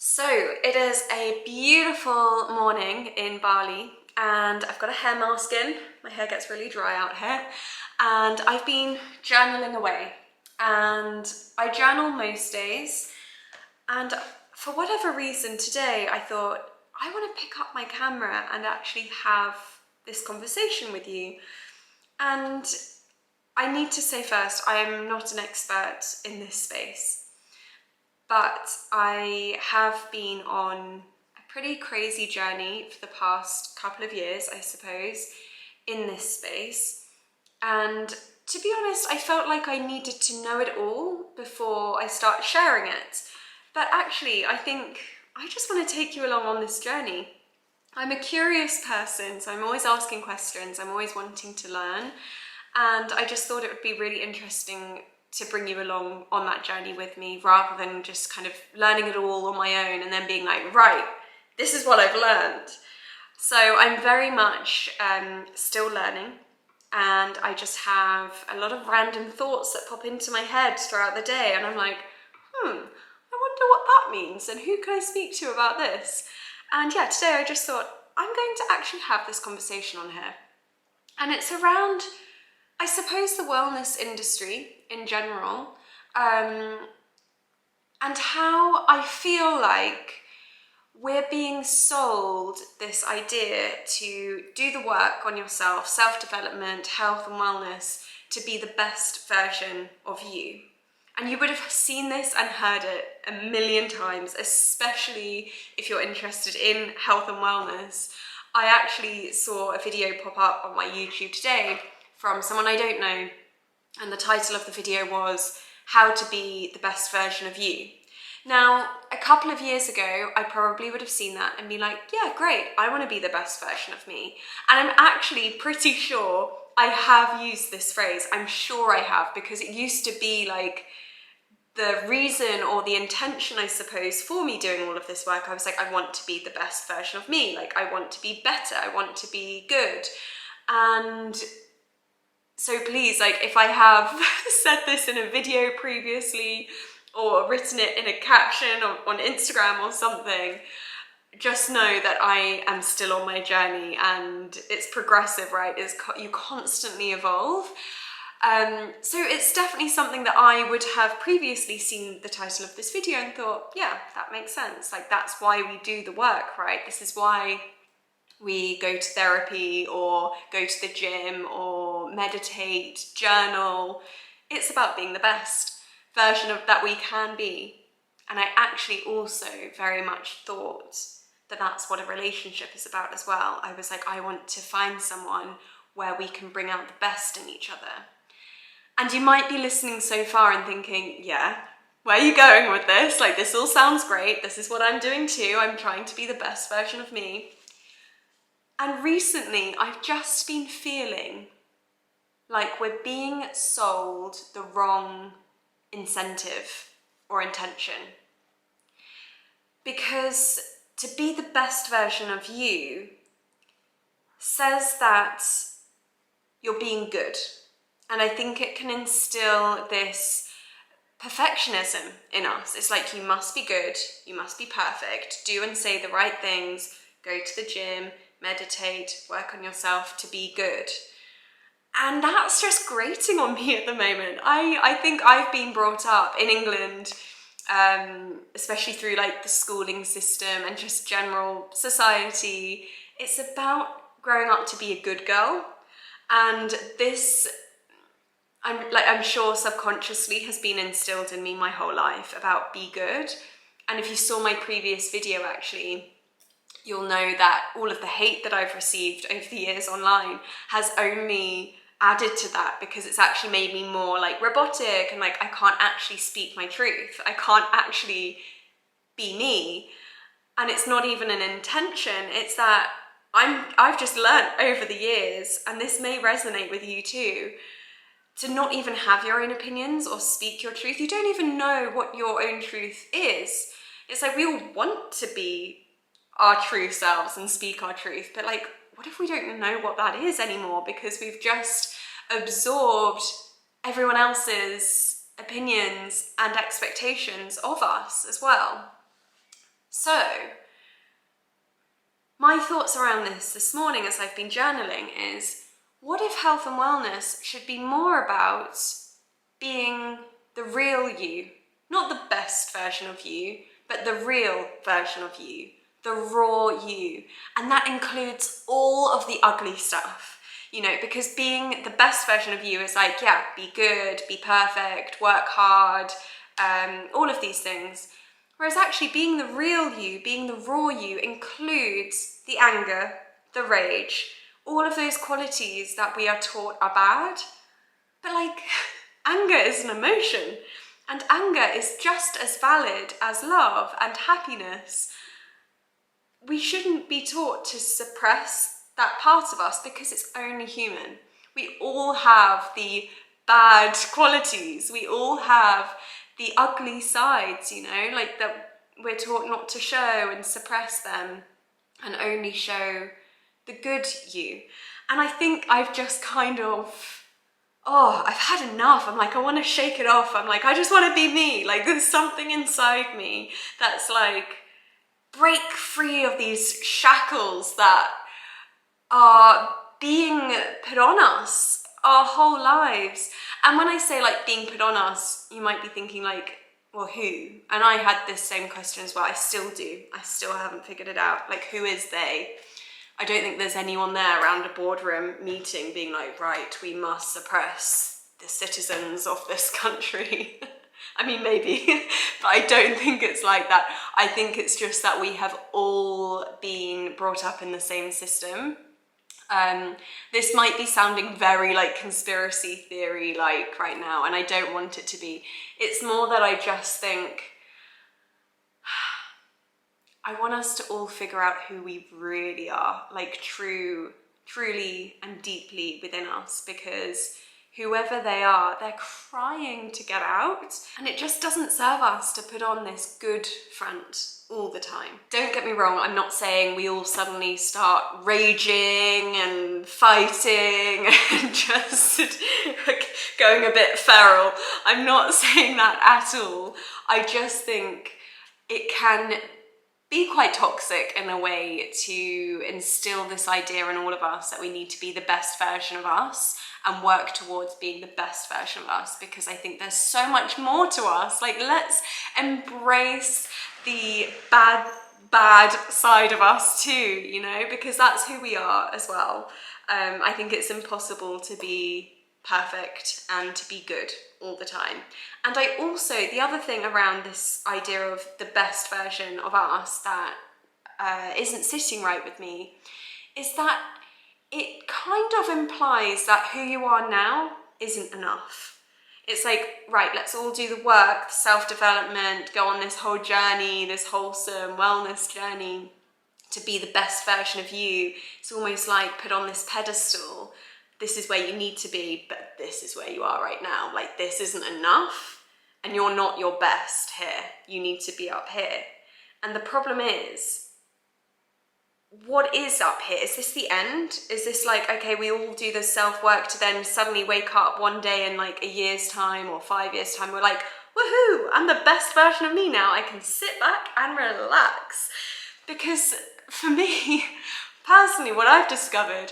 So it is a beautiful morning in Bali and I've got a hair mask in. My hair gets really dry out here and I've been journaling away, and I journal most days, and for whatever reason today I thought I want to pick up my camera and actually have this conversation with you. And I need to say first, I am not an expert in this space. But I have been on a pretty crazy journey for the past couple of years, I suppose, in this space. And to be honest, I felt like I needed to know it all before I start sharing it. But actually, I think I just want to take you along on this journey. I'm a curious person, so I'm always asking questions, I'm always wanting to learn. And I just thought it would be really interesting to bring you along on that journey with me, rather than just kind of learning it all on my own and then being like, right, this is what I've learned. So I'm very much still learning, and I just have a lot of random thoughts that pop into my head throughout the day, and I'm like, I wonder what that means and who can I speak to about this? And yeah, today I just thought I'm going to actually have this conversation on here. And it's around, I suppose, the wellness industry in general, and how I feel like we're being sold this idea to do the work on yourself, self-development, health and wellness, to be the best version of you. And you would have seen this and heard it a million times, especially if you're interested in health and wellness. I actually saw a video pop up on my YouTube today from someone I don't know, and the title of the video was How to Be the Best Version of You. Now, a couple of years ago, I probably would have seen that and be like, yeah, great, I want to be the best version of me. And I'm actually pretty sure I have used this phrase. I'm sure I have, because it used to be like the reason or the intention, I suppose, for me doing all of this work. I was like, I want to be the best version of me. Like, I want to be better. I want to be good. And so please, like, if I have said this in a video previously or written it in a caption on Instagram or something, just know that I am still on my journey, and it's progressive, right? You constantly evolve. So it's definitely something that I would have previously seen the title of this video and thought, yeah, that makes sense. Like, that's why we do the work, right? This is why we go to therapy or go to the gym or meditate, journal. It's about being the best version of that we can be. And I actually also very much thought that that's what a relationship is about as well. I was like, I want to find someone where we can bring out the best in each other. And you might be listening so far and thinking, yeah, where are you going with this? Like, this all sounds great. This is what I'm doing too. I'm trying to be the best version of me. And recently, I've just been feeling like we're being sold the wrong incentive or intention. Because to be the best version of you says that you're being good. And I think it can instill this perfectionism in us. It's like, you must be good, you must be perfect, do and say the right things, go to the gym, meditate, work on yourself to be good. And that's just grating on me at the moment. I think I've been brought up in England, especially through like the schooling system and just general society. It's about growing up to be a good girl. And this, I'm sure subconsciously has been instilled in me my whole life, about be good. And if you saw my previous video, actually, you'll know that all of the hate that I've received over the years online has only added to that, because it's actually made me more like robotic, and like I can't actually speak my truth. I can't actually be me. And it's not even an intention. It's that I've just learned over the years, and this may resonate with you too, to not even have your own opinions or speak your truth. You don't even know what your own truth is. It's like, we all want to be our true selves and speak our truth, but like, what if we don't know what that is anymore, because we've just absorbed everyone else's opinions and expectations of us as well? So, my thoughts around this morning as I've been journaling is, what if health and wellness should be more about being the real you? Not the best version of you, but the real version of you, the raw you. And that includes all of the ugly stuff, you know, because being the best version of you is like, yeah, be good, be perfect, work hard, all of these things. Whereas actually being the real you, being the raw you, includes the anger, the rage, all of those qualities that we are taught are bad. But like, anger is an emotion, and anger is just as valid as love and happiness. We shouldn't be taught to suppress that part of us because it's only human. We all have the bad qualities. We all have the ugly sides, you know, like that we're taught not to show and suppress them and only show the good you. And I think I've just kind of, I've had enough. I'm like, I want to shake it off. I'm like, I just want to be me. Like, there's something inside me that's like, break free of these shackles that are being put on us our whole lives. And when I say like being put on us, you might be thinking like, well, who? And I had this same question as well. I still do. I still haven't figured it out. Like, who is they? I don't think there's anyone there around a boardroom meeting being like, right, we must suppress the citizens of this country. I mean, maybe, but I don't think it's like that. I think it's just that we have all been brought up in the same system. This might be sounding very like conspiracy theory like right now, and I don't want it to be. It's more that I just think I want us to all figure out who we really are, like truly and deeply within us, because whoever they are, they're crying to get out, and it just doesn't serve us to put on this good front all the time. Don't get me wrong, I'm not saying we all suddenly start raging and fighting and just going a bit feral. I'm not saying that at all. I just think it can be quite toxic in a way to instill this idea in all of us that we need to be the best version of us and work towards being the best version of us, because I think there's so much more to us. Like, let's embrace the bad side of us too, you know, because that's who we are as well. I think it's impossible to be perfect and to be good all the time. And I also, the other thing around this idea of the best version of us that isn't sitting right with me is that it kind of implies that who you are now isn't enough. It's like, right, let's all do the work, self-development, go on this whole journey, this wholesome wellness journey to be the best version of you. It's almost like put on this pedestal. This is where you need to be, but this is where you are right now. Like, this isn't enough, and you're not your best here. You need to be up here. And the problem is, what is up here? Is this the end? Is this like, okay, we all do the self-work to then suddenly wake up one day in like a year's time or 5 years' time, we're like, woohoo, I'm the best version of me now. I can sit back and relax. Because for me, personally, what I've discovered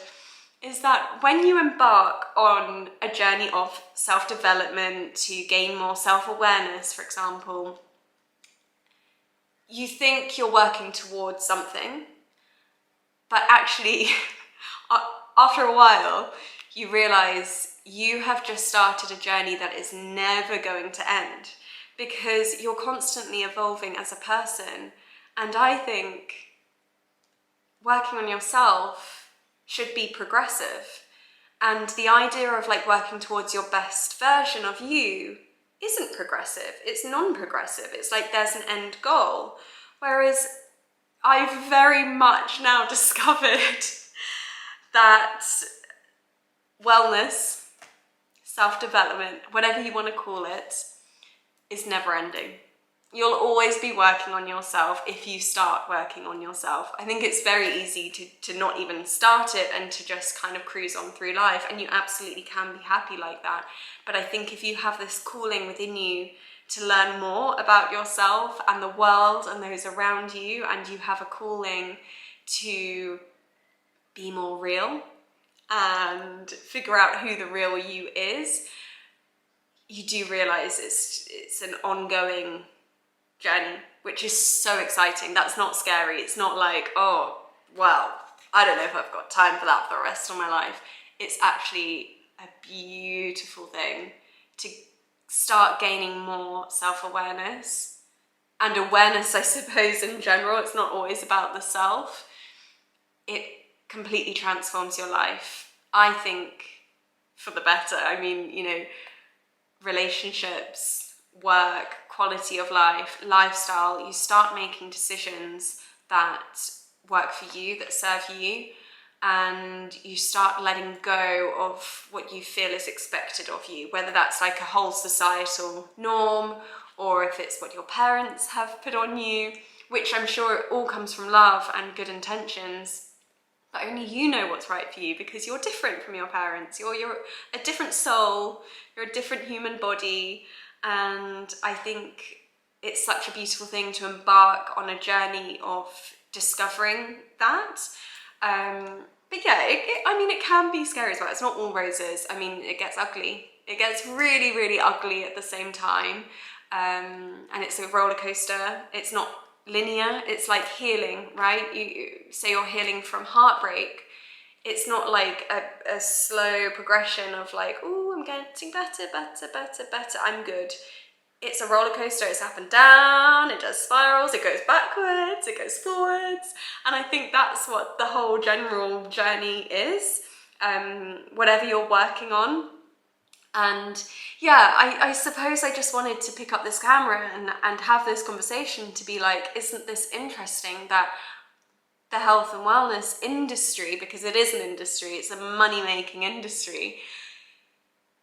is that when you embark on a journey of self-development to gain more self-awareness, for example, you think you're working towards something, but actually, after a while, you realize you have just started a journey that is never going to end, because you're constantly evolving as a person. And I think working on yourself should be progressive. And the idea of like working towards your best version of you isn't progressive. It's non-progressive. It's like there's an end goal. Whereas I've very much now discovered that wellness, self-development, whatever you want to call it, is never ending. You'll always be working on yourself if you start working on yourself. I think it's very easy to not even start it and to just kind of cruise on through life, and you absolutely can be happy like that. But I think if you have this calling within you to learn more about yourself and the world and those around you, and you have a calling to be more real and figure out who the real you is, you do realise it's an ongoing journey, which is so exciting. That's not scary. It's not like, oh, well, I don't know if I've got time for that for the rest of my life. It's actually a beautiful thing to start gaining more self-awareness and awareness, I suppose, in general. It's not always about the self. It completely transforms your life, I think, for the better. I mean, you know, relationships, work, quality of life, lifestyle, you start making decisions that work for you, that serve you, and you start letting go of what you feel is expected of you, whether that's like a whole societal norm or if it's what your parents have put on you, which I'm sure it all comes from love and good intentions. But only you know what's right for you, because you're different from your parents. You're a different soul, you're a different human body, and I think it's such a beautiful thing to embark on a journey of discovering that. But yeah, I mean, it can be scary as well. It's not all roses. I mean, it gets ugly. It gets really, really ugly at the same time. And it's a roller coaster. It's not linear. It's like healing, right? You say you're healing from heartbreak. It's not like a slow progression of like, oh, I'm getting better, I'm good. It's a roller coaster. It's up and down, it does spirals, it goes backwards, it goes forwards. And I think that's what the whole general journey is, whatever you're working on. And yeah, I suppose I just wanted to pick up this camera and have this conversation to be like, isn't this interesting that the health and wellness industry, because it is an industry, it's a money-making industry,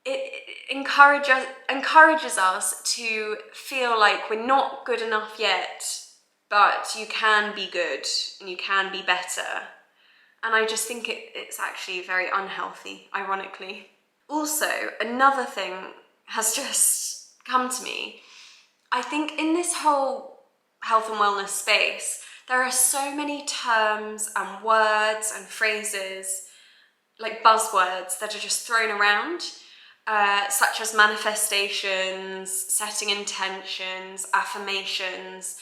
it encourages us to feel like we're not good enough yet, but you can be good and you can be better. And I just think it's actually very unhealthy, ironically. Also, another thing has just come to me. I think in this whole health and wellness space, there are so many terms and words and phrases, like buzzwords, that are just thrown around, such as manifestations, setting intentions, affirmations,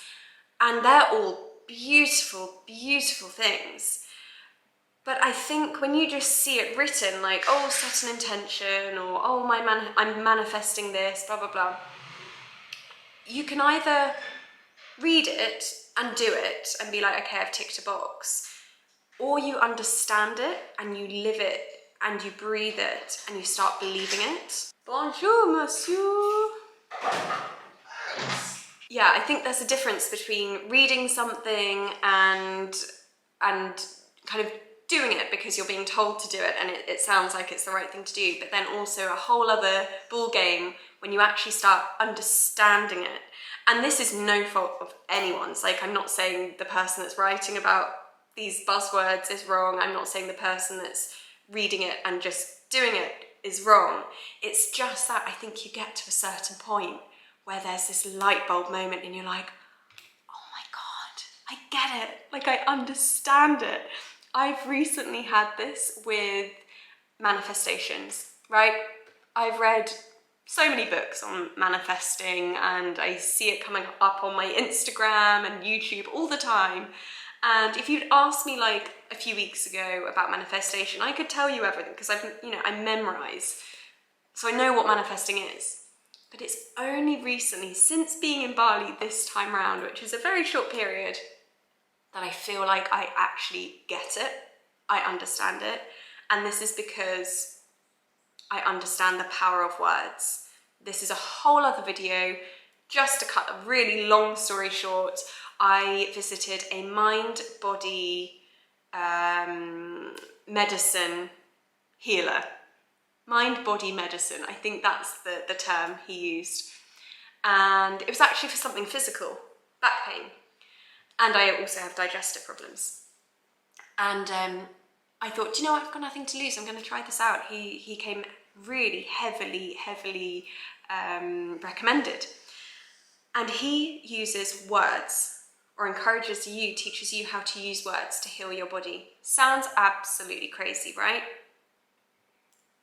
and they're all beautiful, beautiful things. But I think when you just see it written like, oh, set an intention, or oh, I'm manifesting this, blah, blah, blah, you can either read it and do it and be like, okay, I've ticked a box, or you understand it and you live it and you breathe it and you start believing it. Bonjour, monsieur. Yeah, I think there's a difference between reading something and kind of doing it because you're being told to do it and it sounds like it's the right thing to do, but then also a whole other ball game when you actually start understanding it. And this is no fault of anyone's. Like, I'm not saying the person that's writing about these buzzwords is wrong. I'm not saying the person that's reading it and just doing it is wrong. It's just that I think you get to a certain point where there's this light bulb moment and you're like, oh my God, I get it. Like, I understand it. I've recently had this with manifestations, right? I've read so many books on manifesting and I see it coming up on my Instagram and YouTube all the time. And if you'd asked me like a few weeks ago about manifestation, I could tell you everything because I memorize. So I know what manifesting is. But it's only recently, since being in Bali this time round, which is a very short period, that I feel like I actually get it. I understand it. And this is because I understand the power of words. This is a whole other video. Just to cut a really long story short, I visited a mind-body medicine healer. Mind-body medicine, I think that's the term he used. And it was actually for something physical, back pain. And I also have digestive problems. And I thought, do you know what, I've got nothing to lose, I'm going to try this out. He came really heavily recommended. And he uses words, or encourages you, teaches you how to use words to heal your body. Sounds absolutely crazy, right?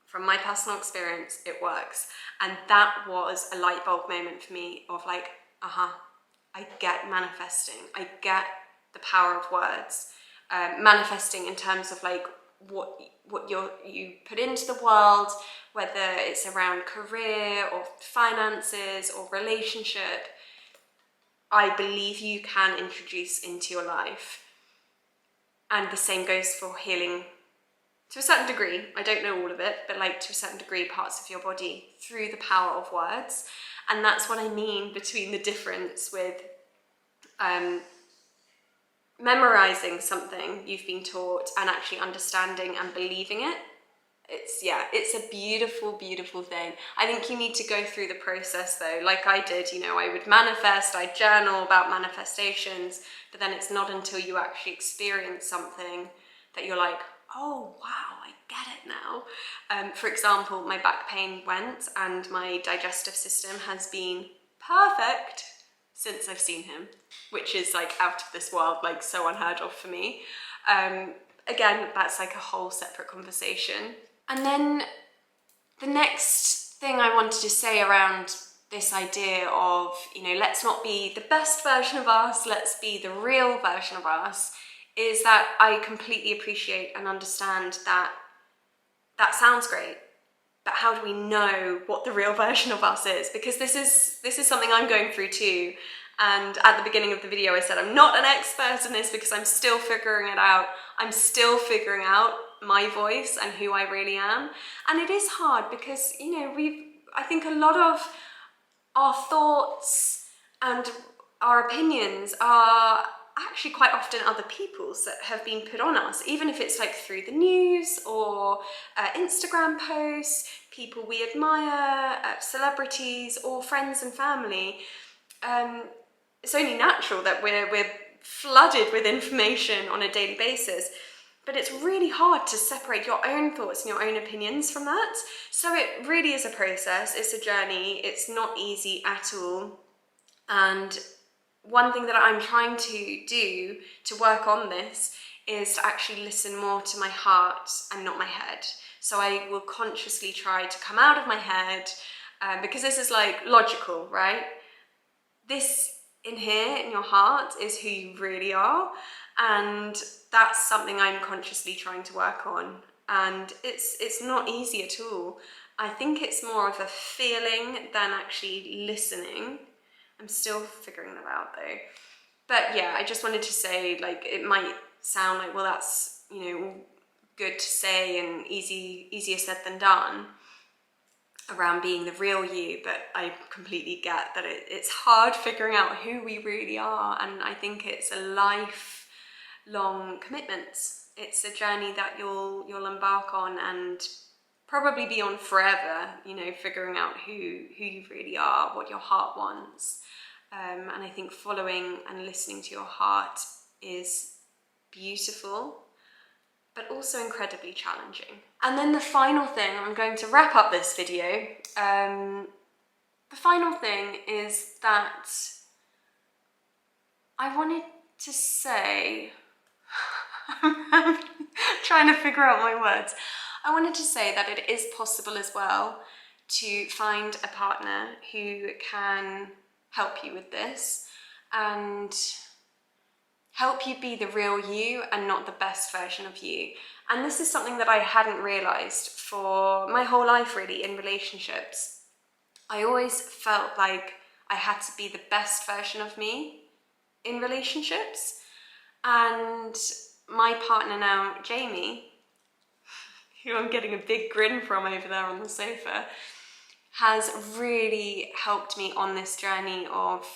From my personal experience, it works. And that was a light bulb moment for me of like, I get manifesting. I get the power of words. Manifesting in terms of like what you put into the world, whether it's around career or finances or relationship, I believe you can introduce into your life. And the same goes for healing to a certain degree. I don't know all of it, but like to a certain degree, parts of your body through the power of words. And that's what I mean between the difference with memorizing something you've been taught and actually understanding and believing it. It's a beautiful, beautiful thing. I think you need to go through the process though, like I did. I would manifest, I'd journal about manifestations, but then it's not until you actually experience something that you're like, oh wow, I get it now. For example, my back pain went and my digestive system has been perfect since I've seen him, which is like out of this world, like so unheard of for me. Again, that's like a whole separate conversation. And then the next thing I wanted to say around this idea of, let's not be the best version of us, let's be the real version of us, is that I completely appreciate and understand that that sounds great, but how do we know what the real version of us is? Because this is something I'm going through too. And at the beginning of the video, I said I'm not an expert in this because I'm still figuring it out. I'm still figuring out my voice and who I really am. And it is hard because, I think a lot of our thoughts and our opinions are actually quite often other people's that have been put on us, even if it's like through the news or Instagram posts, people we admire, celebrities or friends and family. It's only natural that we're flooded with information on a daily basis, but it's really hard to separate your own thoughts and your own opinions from that. So it really is a process, it's a journey, it's not easy at all. And one thing that I'm trying to do to work on this is to actually listen more to my heart and not my head. So I will consciously try to come out of my head, because this is like logical, right? This in here, in your heart, is who you really are. And that's something I'm consciously trying to work on. And it's not easy at all. I think it's more of a feeling than actually listening. I'm still figuring that out though. But yeah, I just wanted to say, like, it might sound like, well, that's, good to say and easier said than done around being the real you, but I completely get that it's hard figuring out who we really are. And I think it's a lifelong commitment. It's a journey that you'll embark on and probably be on forever, figuring out who you really are, what your heart wants. And I think following and listening to your heart is beautiful, but also incredibly challenging. And then the final thing, I'm going to wrap up this video. The final thing is that I wanted to say, I'm trying to figure out my words. I wanted to say that it is possible as well to find a partner who can help you with this and help you be the real you and not the best version of you. And this is something that I hadn't realised for my whole life really in relationships. I always felt like I had to be the best version of me in relationships. And my partner now, Jamie, who I'm getting a big grin from over there on the sofa, has really helped me on this journey of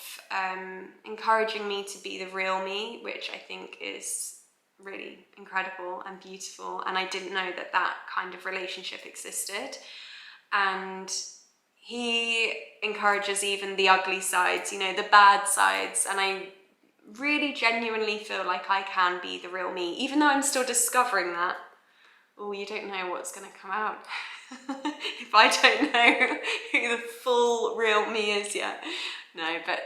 encouraging me to be the real me, which I think is really incredible and beautiful. And I didn't know that that kind of relationship existed. And he encourages even the ugly sides, the bad sides. And I really genuinely feel like I can be the real me, even though I'm still discovering that. Oh, you don't know what's going to come out. If I don't know who the full real me is yet. No, but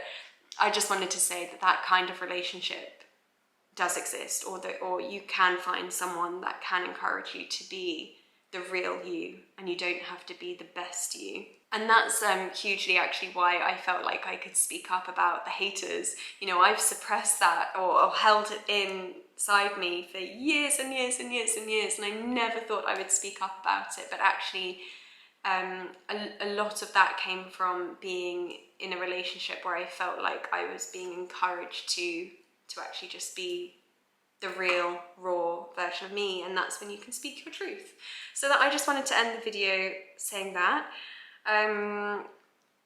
I just wanted to say that that kind of relationship does exist, or you can find someone that can encourage you to be the real you, and you don't have to be the best you. And that's hugely actually why I felt like I could speak up about the haters. You know, I've suppressed that or held it inside me for years and years and years and years, and I never thought I would speak up about it. But actually, a lot of that came from being in a relationship where I felt like I was being encouraged to actually just be the real, raw version of me, and that's when you can speak your truth. So that I just wanted to end the video saying that.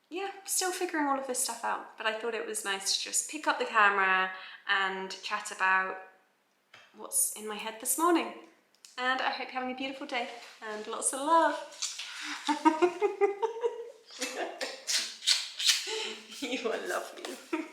Yeah, still figuring all of this stuff out, but I thought it was nice to just pick up the camera and chat about what's in my head this morning. And I hope you're having a beautiful day and lots of love. You are lovely.